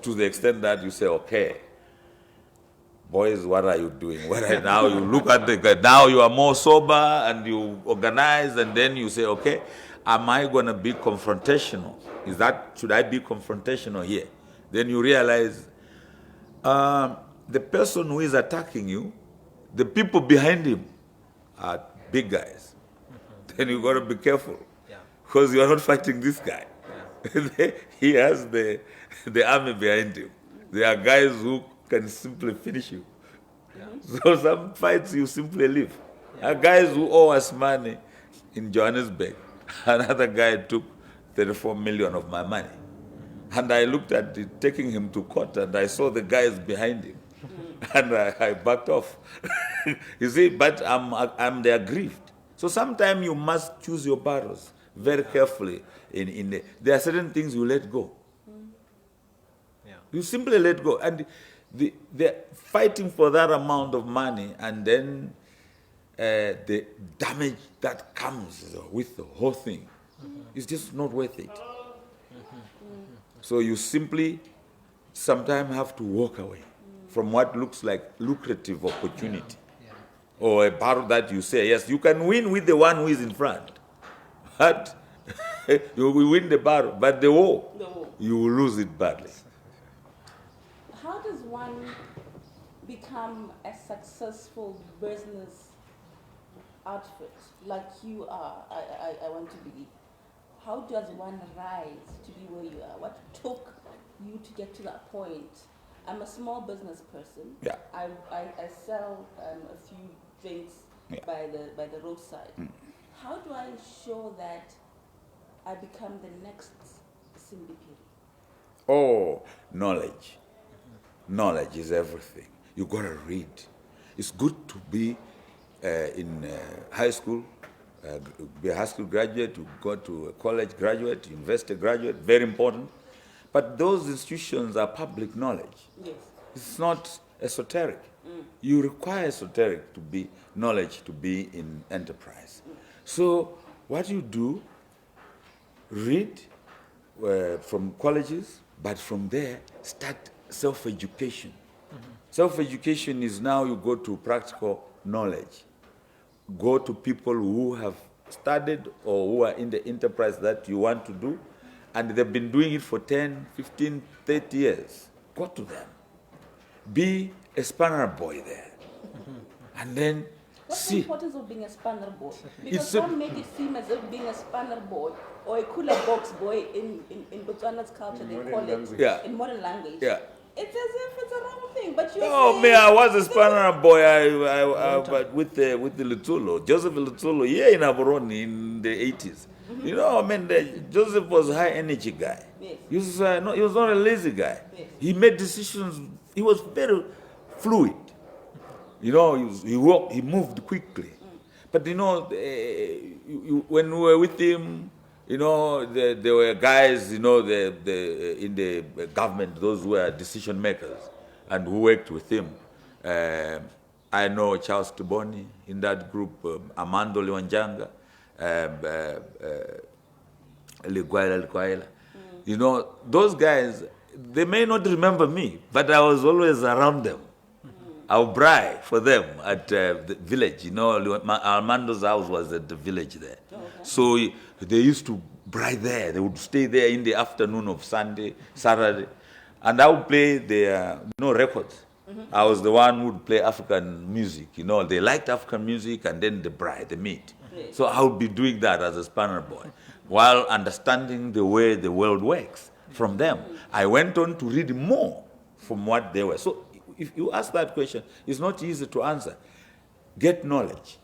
D: to the extent that you say, okay, boys, what are you doing? Now you look at the guy, now you are more sober and you organize, and then you say, okay, am I going to be confrontational? Should I be confrontational here? Then you realize the person who is attacking you, the people behind him are big guys. Then you got to be careful, because you are not fighting this guy. He has the army behind him. There are guys who can simply finish you. So some fights you simply leave. There are guys who owe us money in Johannesburg. Another guy took 34 million of my money. And I looked at it, taking him to court, and I saw the guys behind him. And I backed off. You see, but I'm there aggrieved. So sometimes you must choose your battles very carefully. There are certain things you let go. You simply let go. And they're fighting for that amount of money, and then the damage that comes with the whole thing is just not worth it. So you simply sometimes have to walk away from what looks like lucrative opportunity. Or a battle that you say, yes, you can win with the one who is in front. But you will win the battle, but the war, you will lose it badly.
A: How does one become a successful business outfit like you are? I want to believe. How does one rise to be where you are? What took you to get to that point? I'm a small business person.
D: Yeah.
A: I sell a few drinks by the roadside. How do I ensure that I become the next Simbi Phiri?
D: Oh, knowledge. Knowledge is everything. You got to read. It's good to be in high school, be a high school graduate, you go to a college graduate, university graduate, very important. But those institutions are public knowledge.
A: Yes.
D: It's not esoteric. You require esoteric knowledge to be in enterprise. So what you do, read from colleges, but from there, start self-education. Self-education is now you go to practical knowledge. Go to people who have studied or who are in the enterprise that you want to do, and they've been doing it for 10, 15, 30 years. Go to them. Be a spanner boy there. And then
A: What's
D: see.
A: the importance of being a spanner boy? Because
D: It's
A: some make it seem as if being a spanner boy or a cooler box boy in Botswana's culture, they call it, in modern language.
D: Yeah.
A: It's as if it's a wrong thing, but you're
D: Oh,
A: saying...
D: me, I was a spanner boy but with the Lutulo, Joseph Lutulo, here in Gaborone in the 80s. You know, I mean, Joseph was a high energy guy.
A: Yes.
D: He was not a lazy guy.
A: Yes.
D: He made decisions. He was very fluid. You know, he moved quickly. But you know, when we were with him, you know, there were guys, you know, in the government, those who were decision makers and who worked with him. I know Charles Tiboni in that group, Amando Liwanjanga, Ligwaila. You know, those guys, they may not remember me, but I was always around them. I'll braai for them at the village. You know, Armando's house was at the village there. Okay. So they used to braai there. They would stay there in the afternoon of Sunday, Saturday. And I would play their records. I was the one who would play African music. You know, they liked African music, and then the braai, the meat.
A: Yes.
D: So I would be doing that as a spanner boy, while understanding the way the world works from them. I went on to read more from what they were. So if you ask that question, it's not easy to answer. get knowledge,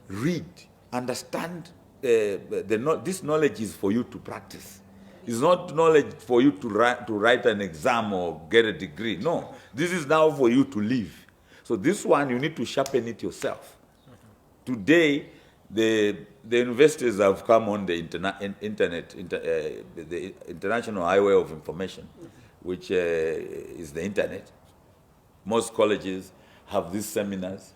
D: read, understand. This knowledge is for you to practice. It's not knowledge for you to write an exam or get a degree. No, this is now for you to live. So this one, you need to sharpen it yourself. Today, the universities have come on the internet, the International Highway of Information, which is the internet. Most colleges have these seminars.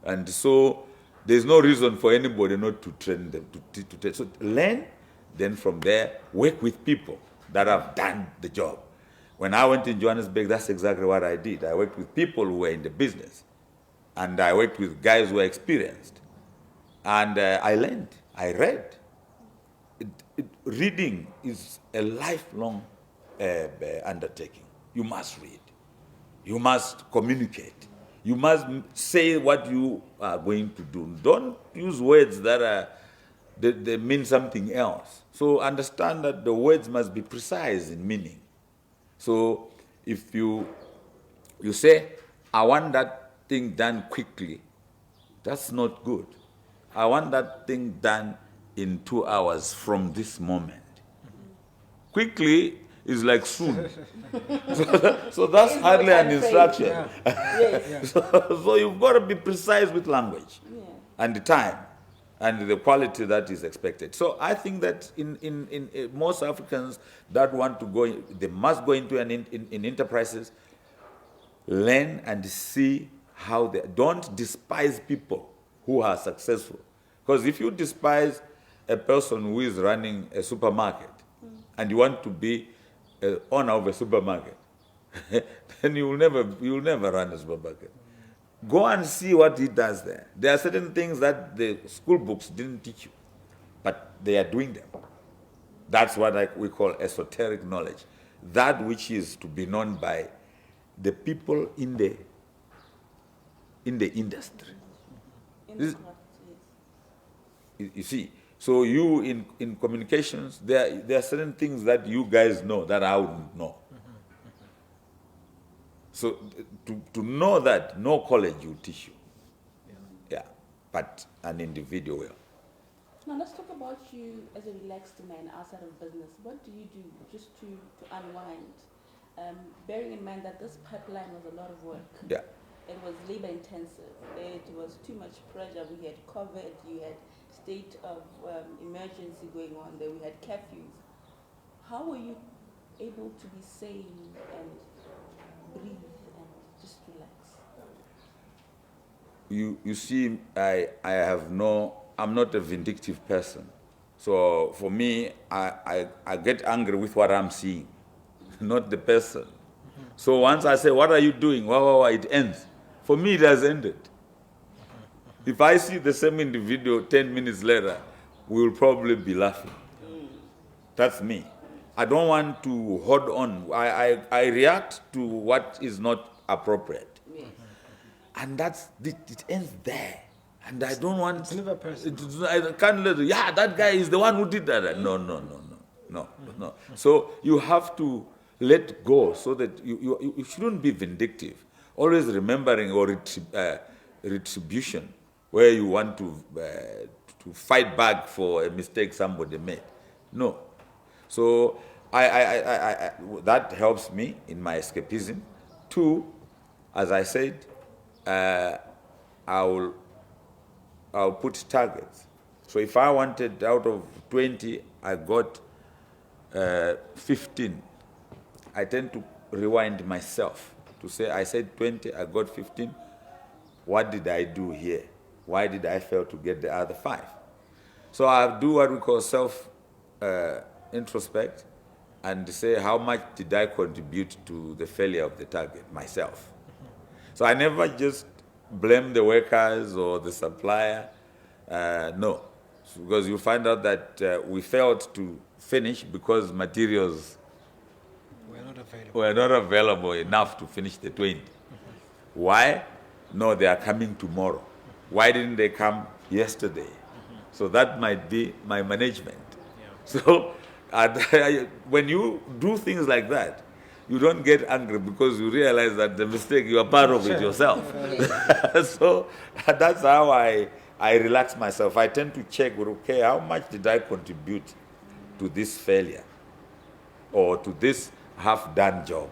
D: And so there's no reason for anybody not to train them, to so learn, then from there, work with people that have done the job. When I went in Johannesburg, that's exactly what I did. I worked with people who were in the business. And I worked with guys who were experienced. And I learned, I read. Reading is a lifelong undertaking. You must read. You must communicate. You must say what you are going to do. Don't use words that they mean something else. So understand that the words must be precise in meaning. So if you say, I want that thing done quickly, that's not good. I want that thing done in 2 hours from this moment. Quickly is like soon. So that's hardly an instruction.
A: Yes.
D: So you've got to be precise with language and the time and the quality that is expected. So I think that in most Africans that want to go, they must go into in enterprises, learn and see how they, don't despise people who are successful. Because if you despise a person who is running a supermarket and you want to be owner of a supermarket, then you will never run a supermarket. Go and see what he does there. There are certain things that the school books didn't teach you, but they are doing them. That's what we call esoteric knowledge. That which is to be known by the people in the industry. You see, so you in communications, there are certain things that you guys know that I wouldn't know. So to know that, no college will teach you. Yeah, but an individual will.
A: Now let's talk about you as a relaxed man outside of business. What do you do just to unwind? Bearing in mind that this pipeline was a lot of work.
D: Yeah.
A: It was labor intensive. It was too much pressure. We had COVID, you had state of emergency going on there, we had curfews. How were you able to be sane and breathe and just relax?
D: You see, I'm not a vindictive person. So for me, I get angry with what I'm seeing, not the person. So once I say, what are you doing? Wow, it ends. For me, it has ended. If I see the same individual 10 minutes later, we will probably be laughing. That's me. I don't want to hold on. I react to what is not appropriate.
A: Yes.
D: And it ends there. And I don't want...
B: It's never personal.
D: I can't let it, that guy is the one who did that. No. So you have to let go so that you shouldn't be vindictive. Always remembering or retribution, where you want to fight back for a mistake somebody made. No. So I that helps me in my escapism. 2, as I said, I'll put targets. So if I wanted out of 20, I got 15. I tend to rewind myself to say, I said 20, I got 15. What did I do here? Why did I fail to get the other 5? So I do what we call self-introspect and say, how much did I contribute to the failure of the target, myself? So I never just blame the workers or the supplier. No, because you find out that we failed to finish because materials were not available enough to finish the 20. Why? No, they are coming tomorrow. Why didn't they come yesterday? So that might be my management. So when you do things like that, you don't get angry because you realize that the mistake, you are part of it yourself. So that's how I relax myself. I tend to check, okay, how much did I contribute to this failure or to this half-done job?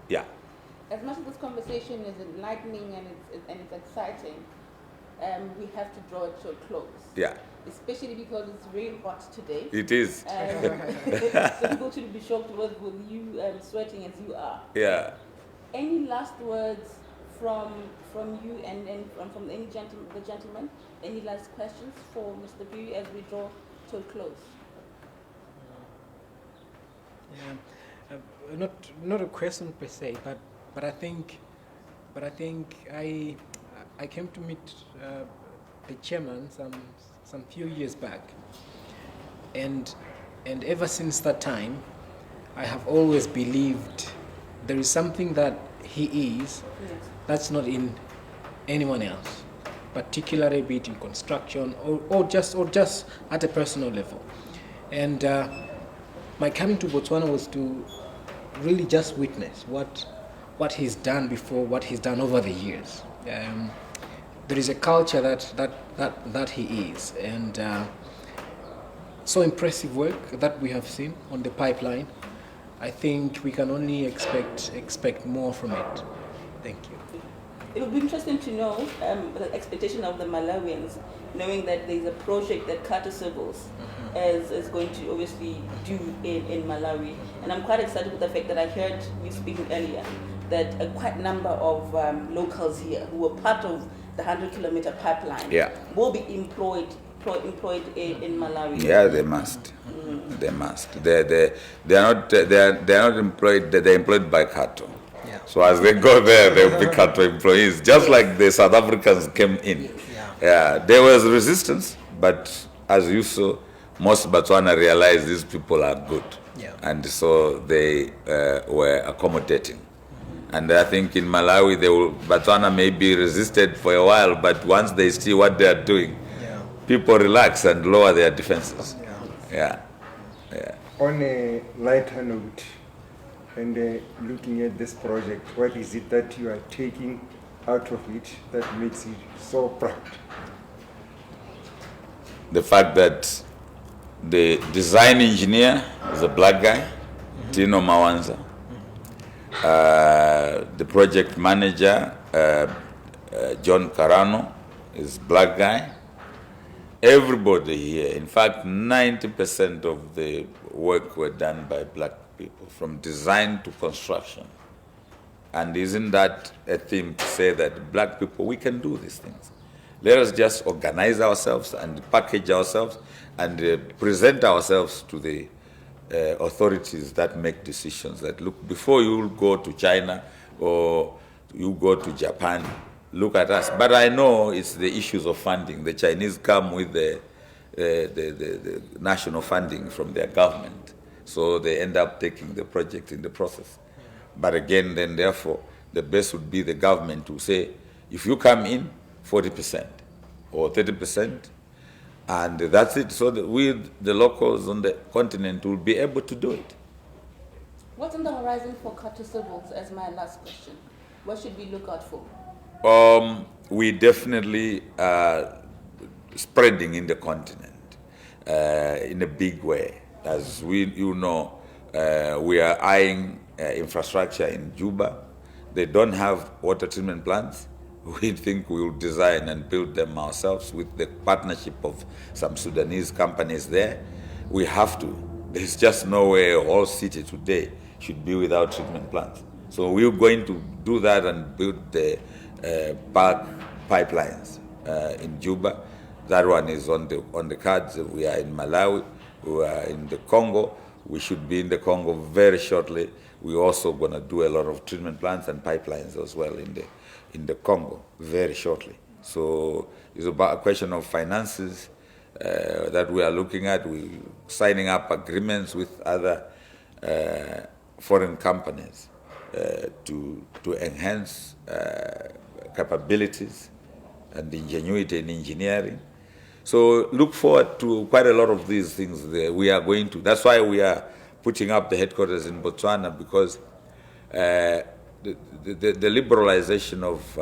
D: Yeah.
A: As much as this conversation is enlightening and it's exciting, we have to draw it to a close.
D: Yeah.
A: Especially because it's very hot today.
D: It is.
A: So people should be shocked with you sweating as you are.
D: Yeah.
A: Any last words from you and from the gentleman? Any last questions for Mr. Phiri as we draw to a close?
B: Yeah. Not a question per se, but I think I came to meet the chairman some few years back, and ever since that time, I have always believed there is something that he is that's not in anyone else, particularly be it in construction or just at a personal level. And my coming to Botswana was to really just witness what he's done before, what he's done over the years. There is a culture that he is, and so impressive work that we have seen on the pipeline. I think we can only expect more from it. Thank you.
A: It would be interesting to know the expectation of the Malawians, knowing that there's a project that Khato Civils is going to obviously do in Malawi. And I'm quite excited with the fact that I heard you speaking earlier, that a quite number of locals here who were part of the 100-kilometer pipeline will be employed in Malawi.
D: Yeah, they must. They must. They are not employed. They're employed by Khato.
B: Yeah.
D: So as they go there, they'll be Khato employees, just like the South Africans came in. Yeah, there was resistance, but as you saw, most Botswana realized these people are good, and so they were accommodating. And I think in Malawi, Botswana may be resisted for a while, but once they see what they are doing, people relax and lower their defenses. Yeah.
C: On a lighter note, and looking at this project, what is it that you are taking out of it that makes you so proud?
D: The fact that the design engineer is a black guy, Tino Mawanza. The project manager, John Carano, is black guy. Everybody here, in fact, 90% of the work were done by black people, from design to construction. And isn't that a theme to say that black people, we can do these things? Let us just organize ourselves and package ourselves and present ourselves to the authorities that make decisions. That look, before you go to China or you go to Japan, look at us. But I know it's the issues of funding. The Chinese come with the national funding from their government, so they end up taking the project in the process. But again, then therefore, the best would be the government to say, if you come in, 40% or 30%, and that's it. So that we, the locals on the continent, will be able to do it.
A: What's on the horizon for Khato Civils as my last question? What should we look out for?
D: We definitely are spreading in the continent in a big way. As you know, we are eyeing infrastructure in Juba. They don't have water treatment plants. We think we will design and build them ourselves with the partnership of some Sudanese companies there. We have to. There's just no way a whole city today should be without treatment plants. So we're going to do that and build the bulk pipelines in Juba. That one is on the cards. We are in Malawi. We are in the Congo. We should be in the Congo very shortly. We're also going to do a lot of treatment plants and pipelines as well in the Congo very shortly. So it's about a question of finances that we are looking at. We're signing up agreements with other foreign companies to enhance capabilities and ingenuity in engineering. So look forward to quite a lot of these things we are going to. That's why we are putting up the headquarters in Botswana, because the liberalization of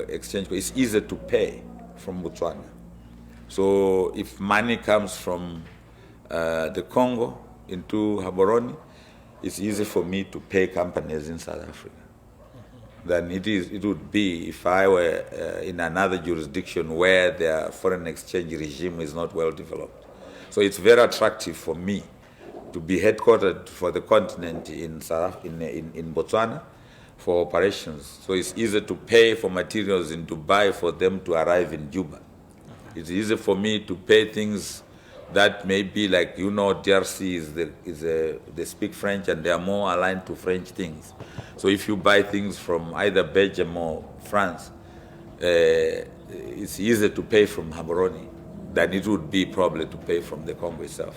D: exchange is easier to pay from Botswana. So if money comes from the Congo into Gaborone, it's easy for me to pay companies in South Africa than it would be if I were in another jurisdiction where their foreign exchange regime is not well developed. So it's very attractive for me to be headquartered for the continent in Botswana for operations. So it's easy to pay for materials in Dubai for them to arrive in Juba. It's easy for me to pay things that may be like, you know, DRC they speak French and they are more aligned to French things. So if you buy things from either Belgium or France, it's easier to pay from Gaborone than it would be probably to pay from the Congo itself.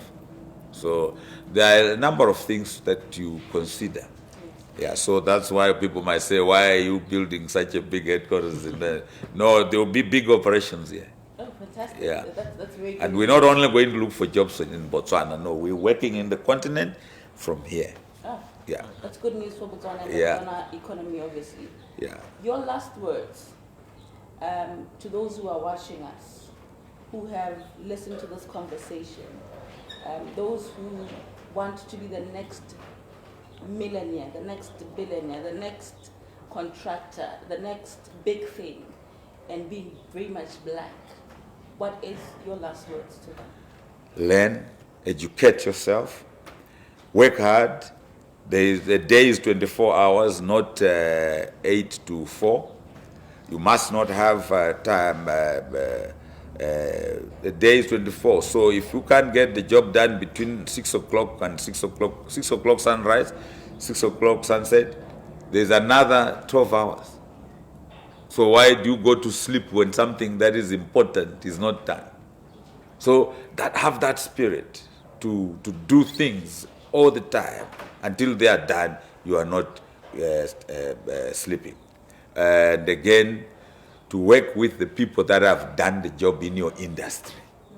D: So there are a number of things that you consider. Yeah, so that's why people might say, why are you building such a big headquarters in there? No, there will be big operations here.
A: Oh, fantastic.
D: Yeah.
A: That's very good.
D: And we're not only going to look for jobs in Botswana, no, we're working in the continent from here.
A: Oh,
D: yeah.
A: That's good news for Botswana and
D: Yeah.
A: Botswana economy, obviously.
D: Yeah.
A: Your last words to those who are watching us, who have listened to this conversation, those who want to be the next millionaire, the next billionaire, the next contractor, the next big thing, and being very much black. What is your last words to them?
D: Learn, educate yourself, work hard. The day is 24 hours, not 8 to 4. You must not have time. The day is 24. So if you can't get the job done between 6 o'clock and 6 o'clock sunrise, 6 o'clock sunset, there's another 12 hours. So why do you go to sleep when something that is important is not done? So have that spirit to do things all the time until they are done. You are not sleeping. And again, to work with the people that have done the job in your industry.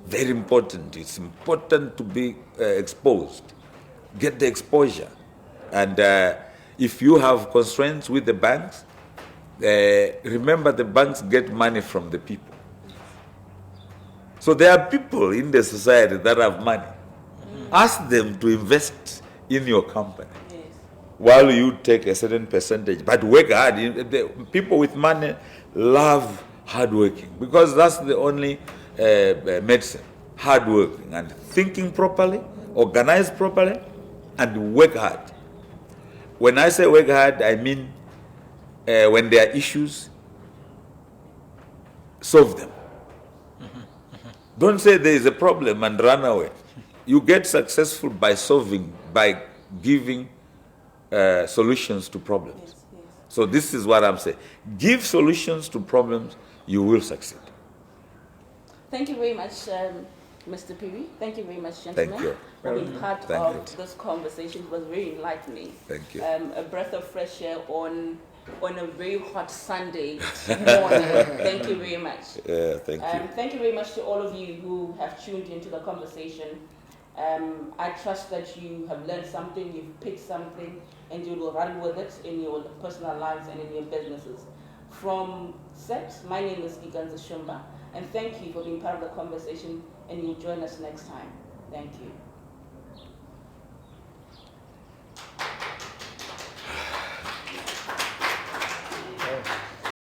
D: Very important. It's important to be exposed. Get the exposure. And if you have constraints with the banks, remember the banks get money from the people. So there are people in the society that have money. Ask them to invest in your company.
A: Yes.
D: While you take a certain percentage, but work hard. The people with money love hard working because that's the only medicine. Hard working and thinking properly, organize properly, and work hard. When I say work hard, I mean when there are issues, solve them. Don't say there is a problem and run away. You get successful by solving, by giving solutions to problems.
A: Yes, yes.
D: So this is what I'm saying. Give solutions to problems, you will succeed.
A: Thank you very much, Mr. Phiri. Thank you very much, gentlemen,
D: Thank you.
A: for being part
D: Thank
A: of
D: you.
A: this conversation. It was very enlightening.
D: Thank you.
A: A breath of fresh air on a very hot Sunday morning. Thank you very much.
D: Thank you.
A: Thank you very much to all of you who have tuned into the conversation. I trust that you have learned something, you've picked something, and you will run with it in your personal lives and in your businesses. From SET, my name is 𝐂𝐗𝐂𝐋𝐿, and thank you for being part of the conversation, and you'll join us next time. Thank you.